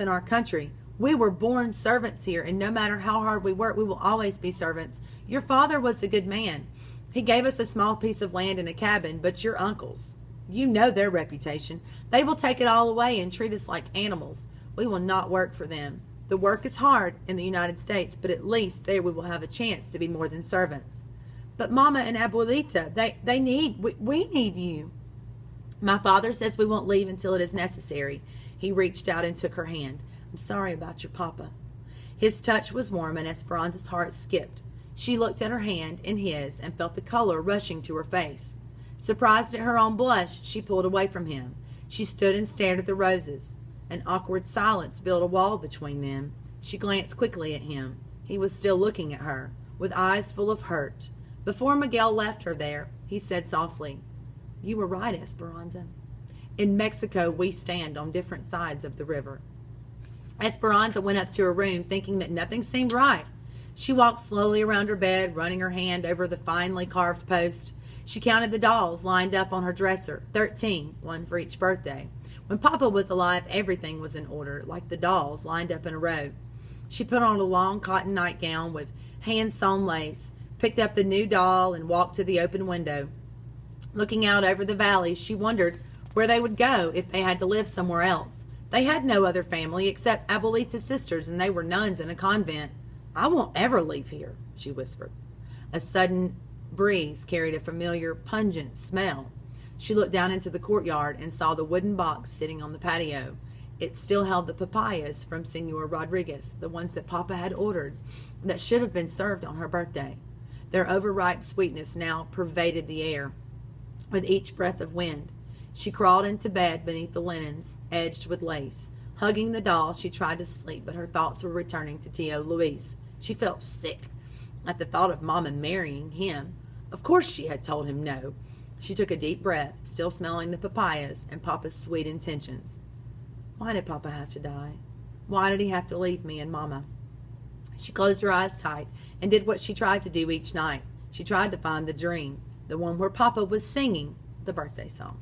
in our country. We were born servants here, and no matter how hard we work, we will always be servants. Your father was a good man. He gave us a small piece of land and a cabin, but your uncles, you know their reputation. They will take it all away and treat us like animals. We will not work for them. The work is hard in the United States, but at least there we will have a chance to be more than servants. But Mama and Abuelita, we need you. My father says we won't leave until it is necessary. He reached out and took her hand. I'm sorry about your papa. His touch was warm, and Esperanza's heart skipped. She looked at her hand in his and felt the color rushing to her face. Surprised at her own blush, she pulled away from him. She stood and stared at the roses. An awkward silence built a wall between them. She glanced quickly at him. He was still looking at her, with eyes full of hurt. Before Miguel left her there, he said softly, "You were right, Esperanza. In Mexico, we stand on different sides of the river." Esperanza went up to her room, thinking that nothing seemed right. She walked slowly around her bed, running her hand over the finely carved post. She counted the dolls lined up on her dresser, 13, one for each birthday. When Papa was alive, everything was in order, like the dolls lined up in a row. She put on a long cotton nightgown with hand-sewn lace, picked up the new doll, and walked to the open window. Looking out over the valley, she wondered where they would go if they had to live somewhere else. They had no other family except Abuelita's sisters, and they were nuns in a convent. "I won't ever leave here," she whispered. A sudden breeze carried a familiar, pungent smell. She looked down into the courtyard and saw the wooden box sitting on the patio. It still held the papayas from Senor Rodriguez, the ones that Papa had ordered, that should have been served on her birthday. Their overripe sweetness now pervaded the air with each breath of wind. She crawled into bed beneath the linens, edged with lace. Hugging the doll, she tried to sleep, but her thoughts were returning to Tio Luis. She felt sick at the thought of Mama marrying him. Of course she had told him no. She took a deep breath, still smelling the papayas and Papa's sweet intentions. Why did Papa have to die? Why did he have to leave me and Mama? She closed her eyes tight and did what she tried to do each night. She tried to find the dream, the one where Papa was singing the birthday song.